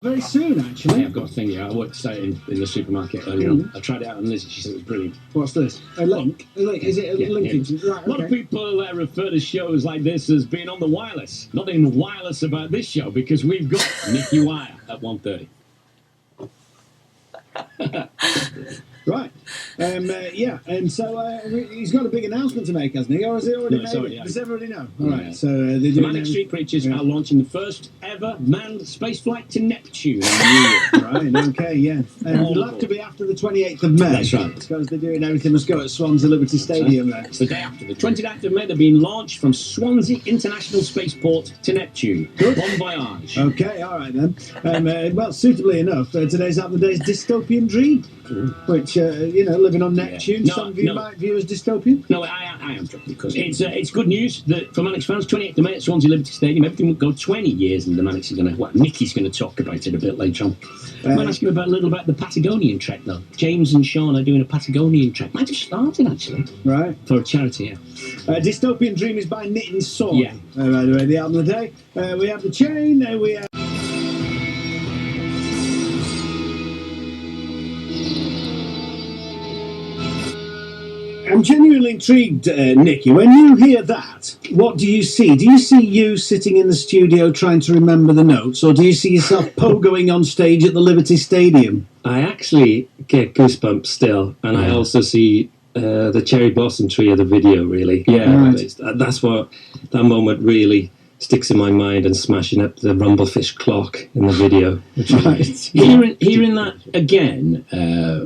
Very soon, actually. Yeah, I've got a thing here. I worked in the supermarket earlier on. I tried it out on Lizzie. She said it was brilliant. What's this? A link? Is it a link? Yeah. Right, a lot of people refer to shows like this as being on the wireless. Nothing wireless about this show because we've got Nicky Wire at 1:30. Right. Yeah, and so he's got a big announcement to make, hasn't he? Or has it already made it? Does everybody know? All right, so the Manic Street Preachers are launching the first ever manned spaceflight to Neptune in the New Year. Right, okay, yeah. And it'll have to be after the 28th of May. That's right. Because they're doing Everything Must Go at Swansea Liberty Stadium there. It's the day after. The 29th of May, they're being launched from Swansea International Spaceport to Neptune. Good. Bon voyage. Okay, all right then. Well, suitably enough, today's Out of the Day's Dystopian Dream, which, living on Neptune, some of you might view as dystopian. No, I am joking, because it's good news that for Manics fans, 28th of May at Swansea Liberty Stadium, everything will go 20 years, and the Manics are going to... Well, Nicky's going to talk about it a bit later on. I might ask you a little about the Patagonian trek, though. James and Sean are doing a Patagonian trek. Might have started, actually. Right. For a charity, yeah. Dystopian Dream is by Knitting Soy. Yeah. By the way, the album of the day. We have The Chain, we have... I'm genuinely intrigued, Nicky. When you hear that, what do you see? Do you see you sitting in the studio trying to remember the notes, or do you see yourself pogoing on stage at the Liberty Stadium? I actually get goosebumps still, and I also see the cherry blossom tree of the video, really. Yeah, right. That's what that moment really sticks in my mind, and smashing up the rumblefish clock in the video. Hearing that again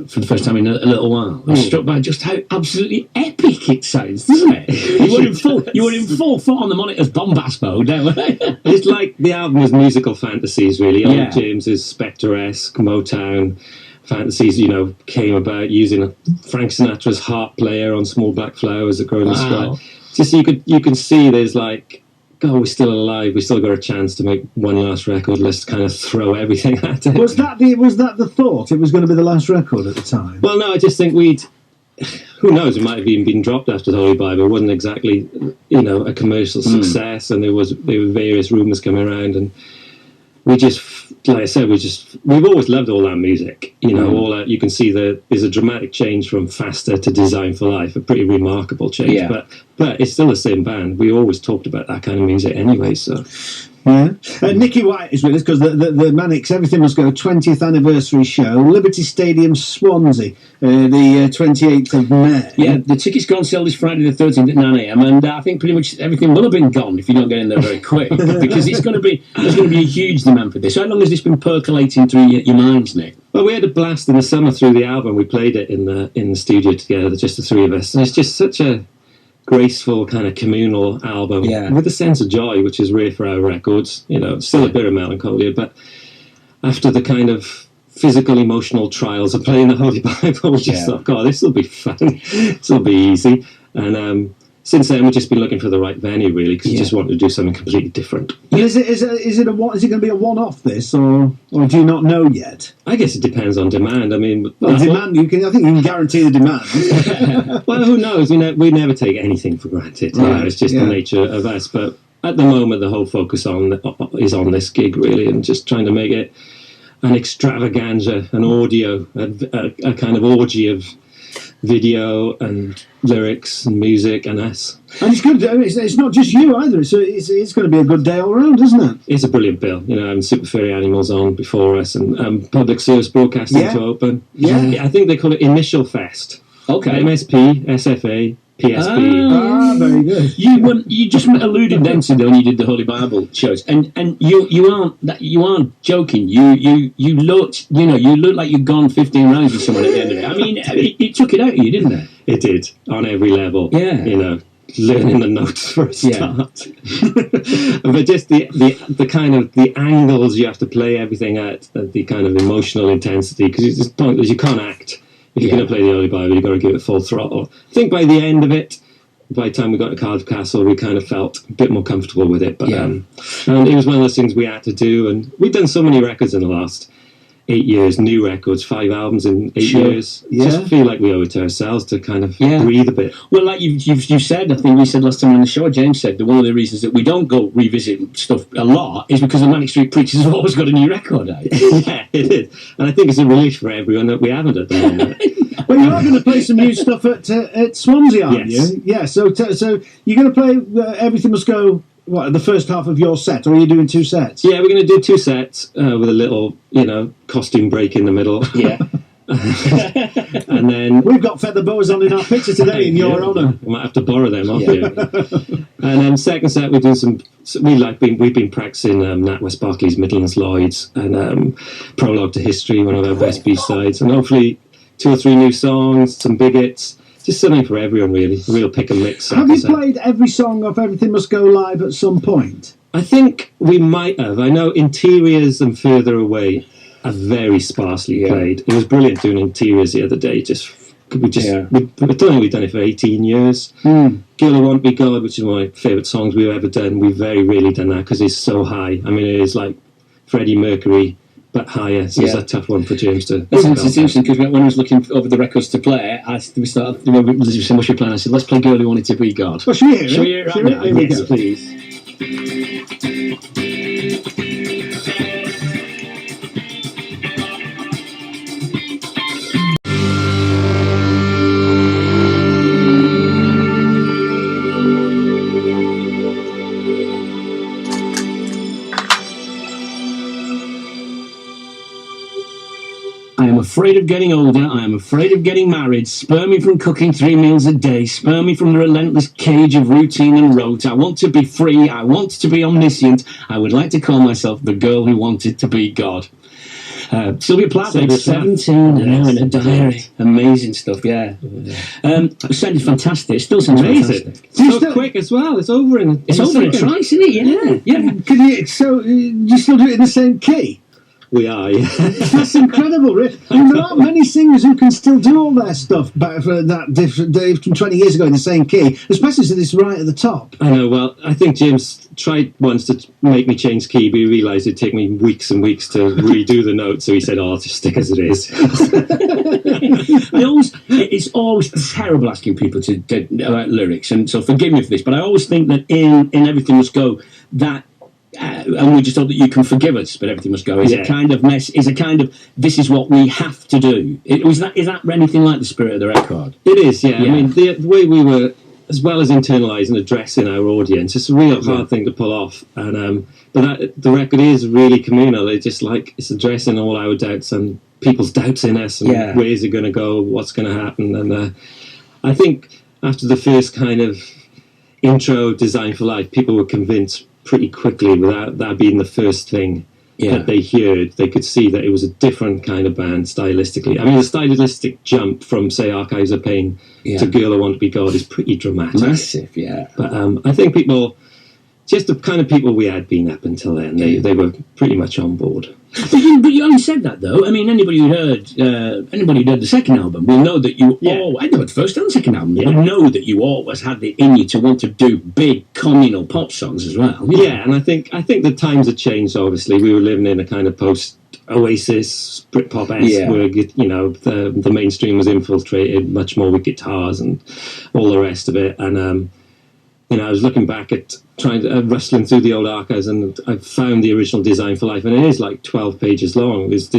for the first time in a little while, I was struck by just how absolutely epic it sounds, doesn't it? you were in full foot on the monitor's bombast mode. It's like the album was musical fantasies, really. Old James's Spectre-esque Motown fantasies, came about using Frank Sinatra's harp player on Small Black Flowers that grow in the sky. Just you can see there's like, God, we're still alive. We still got a chance to make one last record. Let's kind of throw everything at it. Was that the thought? It was going to be the last record at the time? Well, no, I just think who knows, it might have even been dropped after the Holy Bible. It wasn't exactly, a commercial success, and there were various rumours coming around, and we just, like I said, we've always loved all that music. All that, you can see there's a dramatic change from Faster to Design for Life, a pretty remarkable change. Yeah. But it's still the same band. We always talked about that kind of music anyway, so... Yeah. Nicky White is with us because the Manics Everything Must Go 20th anniversary show, Liberty Stadium, Swansea, the 28th of May. Yeah, the tickets go on sale this Friday the 13th at 9 a.m. and I think pretty much everything will have been gone if you don't get in there very quick, because there's going to be a huge demand for this. How long has this been percolating through your minds, Nick? Well, we had a blast in the summer through the album. We played it in the studio together, just the three of us, and it's just such a graceful kind of communal album with a sense of joy, which is rare for our records. Still a bit of melancholia, but after the kind of physical, emotional trials of playing the Holy Bible, we just thought, God, this will be fun. This will be easy. And since then, we've just been looking for the right venue, really, because we just wanted to do something completely different. Is it going to be a one-off, this, or do you not know yet? I guess it depends on demand. I mean, demand. I think you can guarantee the demand. Well, who knows? We never take anything for granted. Right. It's just the nature of us. But at the moment, the whole focus is on this gig, really, and just trying to make it an extravaganza, an audio, a kind of orgy of video and lyrics and music and us. And it's good. It's not just you either. It's going to be a good day all round, isn't it? It's a brilliant bill. And Super Furry Animals on before us, and public service broadcasting to open. I think they call it Initial Fest. Okay. MSP, SFA, PSP. Very good. You just alluded then to when you did the Holy Bible shows, and you aren't joking. You looked like you'd gone 15 rounds with someone at the end of it. I mean, it took it out of you, didn't it? It did, on every level. Yeah. Learning the notes for a start. But just the kind of the angles you have to play everything at, the kind of emotional intensity, because it's just pointless. You can't act. If you're going to play the Holy Bible, you've got to give it full throttle. I think by the end of it, by the time we got to Cardiff Castle, we kind of felt a bit more comfortable with it. But and it was one of those things we had to do, and we've done so many records in the last 8 years, new records, 5 albums in 8 years. Yeah. Just feel like we owe it to ourselves to kind of breathe a bit. Well, like you said, I think we said last time on the show, James said that one of the reasons that we don't go revisit stuff a lot is because the Manic Street Preachers have always got a new record out. Yeah, it is. And I think it's a relief for everyone that we haven't at the moment. Well, you are going to play some new stuff at Swansea, aren't you? Yeah, so you're going to play Everything Must Go, what, the first half of your set, or are you doing 2 sets? Yeah, we're going to do 2 sets with a little, costume break in the middle. Yeah. And then we've got feather boas on in our picture today in your honour. We might have to borrow them off you. And then second set we do we've been practicing Natwest, Barclays, Midlands, Lloyds, and Prologue to History, one of our best B-sides, and hopefully 2 or 3 new songs, some big hits. Just something for everyone, really. A real pick and mix. Have you played every song of Everything Must Go live at some point? I think we might have. I know Interiors and Further Away are very sparsely played. It was brilliant doing Interiors the other day. I don't think we've done it for 18 years. Girl Who Won't Be God, which is one of my favourite songs we've ever done. We've very rarely done that because it's so high. I mean, it is like Freddie Mercury, but higher. So it's a tough one for James to... It's interesting because when I was looking over the records to play, we started, Lizzie was playing, I said, let's play Girl Who Wanted to Be God. Well, should we hear it? Should we hear it right now? Yes, please. I am afraid of getting older, I am afraid of getting married, spur me from cooking 3 meals a day, spur me from the relentless cage of routine and rote. I want to be free, I want to be omniscient, I would like to call myself the girl who wanted to be God. Sylvia Plath, age 17, now in a diary. Amazing stuff, yeah. It sounded fantastic, it still sounds amazing. Fantastic. So quick as well, it's over in It's over in a trice, isn't it? Yeah. You still do it in the same key? We are, yeah. That's incredible, really. I mean, there aren't many singers who can still do all their stuff back for that different from 20 years ago in the same key, especially since it's right at the top. I know, well, I think James tried once to make me change key, but he realised it'd take me weeks and weeks to redo the note, so he said, I'll just stick as it is. It's always terrible asking people about lyrics, and so forgive me for this, but I always think that in Everything Must Go, that and we just hope that you can forgive us, but Everything Must Go is a kind of this is what we have to do. Is that anything like the spirit of the record? It is, yeah. I mean, the way we were, as well as internalising and addressing our audience, it's a real hard thing to pull off. And but the record is really communal. It's just like it's addressing all our doubts and people's doubts in us, and where's it going to go, what's going to happen. And I think after the first kind of intro, Design for Life, people were convinced pretty quickly, without that being the first thing that they heard. They could see that it was a different kind of band stylistically. I mean, the stylistic jump from, say, Archives of Pain to Girl I Want to Be God is pretty dramatic. Massive, yeah. But I think people, just the kind of people we had been up until then, they were pretty much on board. But you only said that, though. I mean, anybody who heard the second album will know that you I know the first and the second album, will know that you always had it in you to want to do big communal pop songs as well. Yeah, and I think the times had changed, obviously. We were living in a kind of post-Oasis, Britpop-esque, where, the mainstream was infiltrated much more with guitars and all the rest of it. And, I was looking back at rustling through the old archives, and I found the original Design for Life, and it is like 12 pages long. There's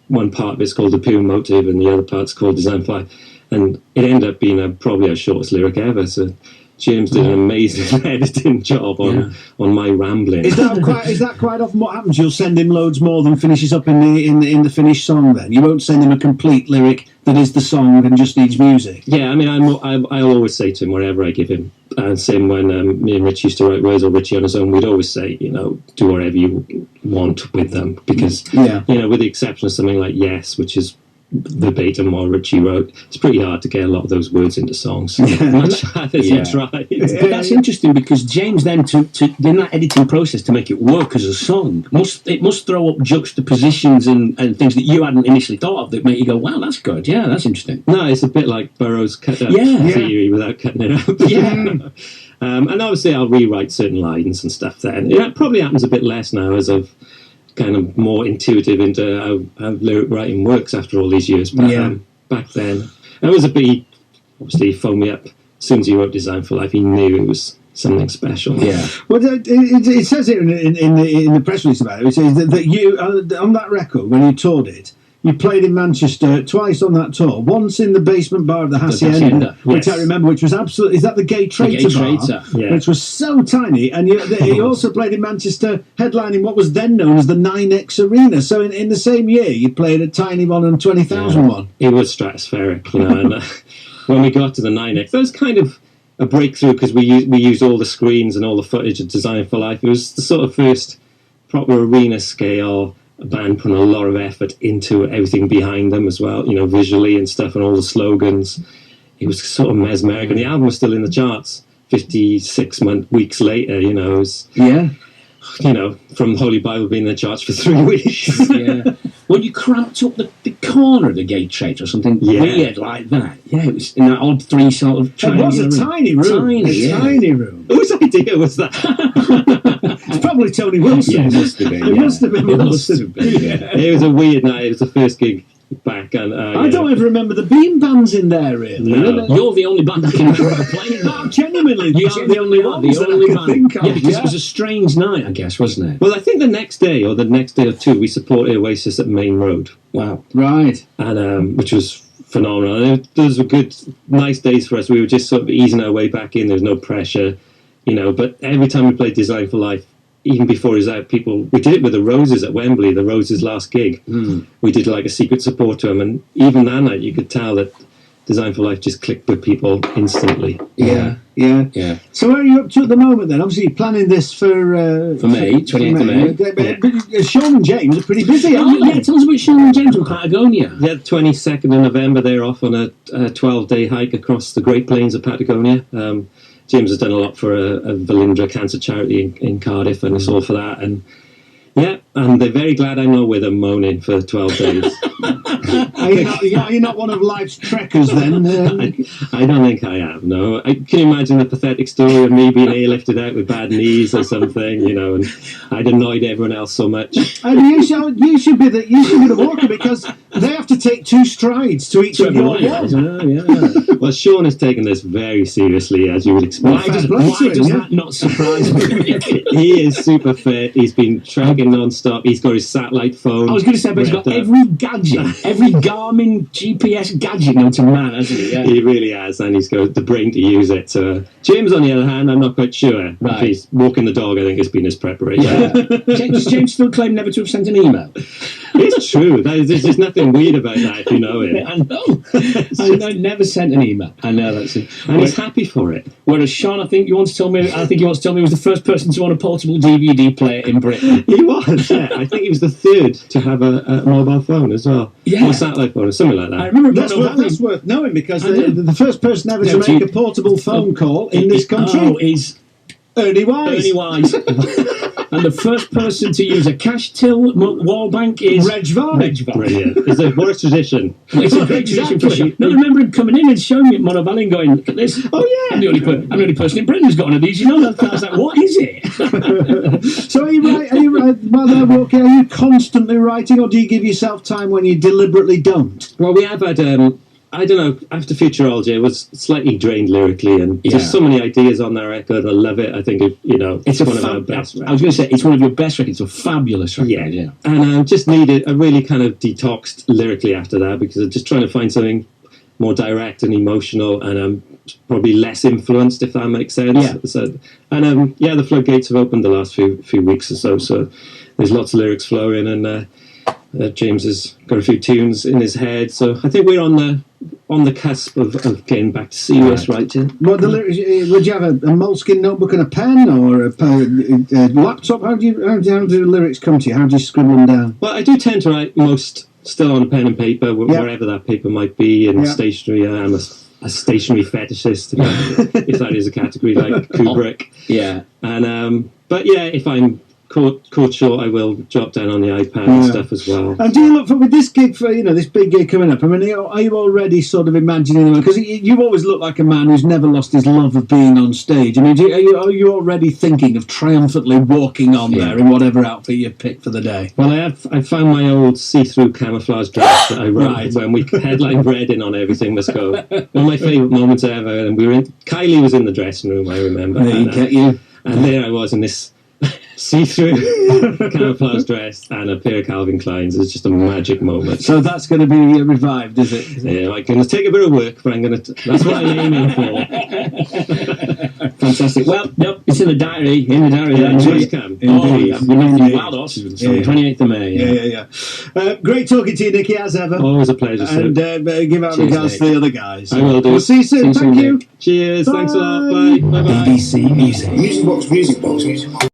one part of it's called The Pure Motive, and the other part's called Design for Life, and it ended up being probably our shortest lyric ever. So James did an amazing editing job on my rambling. Is that quite often what happens? You'll send him loads more than finishes up in the finished song. Then you won't send him a complete lyric that is the song and just needs music. Yeah, I mean, I'll always say to him wherever I give him. Same when me and Rich used to write words, or Richie on his own, we'd always say, do whatever you want with them, because with the exception of something like Yes, which is verbatim what Richie wrote, it's pretty hard to get a lot of those words into songs. Much harder as you try. But that's interesting, because James then to in that editing process to make it work as a song it must throw up juxtapositions and things that you hadn't initially thought of that make you go, wow, that's good, that's interesting. No, it's a bit like Burroughs cut out theory without cutting it out. And obviously I'll rewrite certain lines and stuff then. It probably happens a bit less now as I've kind of more intuitive into how lyric writing works after all these years. But back then, it was a bit, obviously, he phoned me up as soon as he wrote Design for Life. He knew it was something special. Yeah. Well, it says here in the press release about it, it says that you, on that record, when you toured it, you played in Manchester twice on that tour. Once in the basement bar of the Hacienda, which I remember, which was absolutely... Is that the Gay Traitor bar? Yeah. Which was so tiny. And you also played in Manchester, headlining what was then known as the 9X Arena. So in the same year, you played a tiny one and 20,000 one. It was stratospheric, you know. And when we got to the 9X, that was kind of a breakthrough because we used all the screens and all the footage of Design for Life. It was the sort of first proper arena scale... a band putting a lot of effort into everything behind them as well, you know, visually and stuff, and all the slogans. It was sort of mesmeric, and the album was still in the charts 56 weeks later, you know. It was, you know, from Holy Bible being in the charts for 3 weeks. When you cramped up the corner of the Gate Traitor or something weird like that. Yeah, it was in that odd three sort of triangular room. It was a tiny room. Tiny room. Whose idea was that? It's probably Tony Wilson. Yeah, it must have been. It must have been Wilson. It was a weird night. It was the first gig back. And I don't ever remember the Bean Bands in there, really. No. You're the only band I can remember playing. No, genuinely. You are the only one. The only band. Think of. Yeah, because it was a strange night, I guess, wasn't it? Well, I think the next day or two, we supported Oasis at Main Road. Wow. Right. And which was phenomenal. Those were good, nice days for us. We were just sort of easing our way back in. There was no pressure, you know. But every time we played Design for Life, even before he was out, we did it with the Roses at Wembley, the Roses' last gig. We did like a secret support to him, and even that night you could tell that Design for Life just clicked with people instantly. Yeah. So where are you up to at the moment then? Obviously you're planning this for May, 28th of May. But Sean and James are pretty busy, aren't they? Yeah, tell us about Sean and James from Patagonia. Yeah, 22nd of November they're off on a 12-day hike across the Great Plains of Patagonia. James has done a lot for a Valindra cancer charity in Cardiff, and it's all for that. And and they're very glad I'm not with them moaning for 12 days. Are you not one of life's trekkers then? I don't think I am, no. Can you imagine the pathetic story of me being airlifted out with bad knees or something, you know, and I'd annoyed everyone else so much. And you should be the walker, because they have to take 2 strides to each of your one. Well, Sean has taken this very seriously, as you would expect. Why does that not surprise me? He is super fit. He's been trekking non-stop. He's got his satellite phone. I was going to say, but he's got every gadget, every Garmin GPS gadget known to man, hasn't he? Yeah. He really has, and he's got the brain to use it. So James, on the other hand, I'm not quite sure. Right. If he's walking the dog, I think it's been his preparation. Yeah. Does James still claim never to have sent an email? It's true. There's just nothing weird about that, if you know it. I know. I never sent an email. I know that's it. And he's happy for it. Whereas Sean, I think you want to tell me was the first person to own a portable DVD player in Britain. He was, yeah. I think he was the third to have a mobile phone as well. Yeah. Or a satellite phone, or something like that. I remember that's worth knowing, because the first person ever to make a portable phone call in this country is Ernie Wise. And the first person to use a cash till wall bank is Reg Varney. Brilliant. It's a more tradition. It's a great tradition for sure. No, I remember him coming in and showing me at Mono Valley and going, look at this. Oh, yeah. I'm the only person in Britain who's got one of these. You know, I was like, what is it? So are you constantly writing, or do you give yourself time when you deliberately don't? Well, we have had... I don't know, after Futurology, I was slightly drained lyrically, and just so many ideas on that record. I love it. I think, it's one of our best records. I was going to say, it's one of your best records. It's a fabulous record. Yeah. And I just I really kind of detoxed lyrically after that, because I'm just trying to find something more direct and emotional, and probably less influenced, if that makes sense. Yeah. So, and the floodgates have opened the last few weeks or so there's lots of lyrics flowing, and James has got a few tunes in his head, so I think we're on the cusp of getting back to serious writing. What the lyrics? Would you have a moleskin notebook and a pen, or a laptop? How do the lyrics come to you? How do you scribble them down? Well, I do tend to write most still on a pen and paper, wherever that paper might be, and stationery. I'm a stationery fetishist, if that is a category, like Kubrick. Yeah. And but if I'm caught short, I will drop down on the iPad and stuff as well. And do you look for, with this gig, for this big gig coming up, I mean, are you already sort of imagining, because you always look like a man who's never lost his love of being on stage. I mean, are you already thinking of triumphantly walking on there in whatever outfit you pick for the day? Well, I found my old see-through camouflage dress that I wrote when we headlined Reading on Everything Must Go. One of my favourite moments ever, and Kylie was in the dressing room, I remember. And there I was in this see-through camouflage dress and a pair of Calvin Kleins. It's just a magic moment. So that's going to be revived, is it? Yeah, I'm going to take a bit of work, but that's what I'm aiming for. Fantastic. Well, yep, it's in the diary. Indeed. Wild Horses, 28th of May. Yeah. Great talking to you, Nicky, as ever. Always a pleasure, sir. And give out regards to the other guys. I will do. We'll see you soon. Thank you. Cheers. Bye. Thanks a lot. Bye. Bye. BBC Music. Music Box.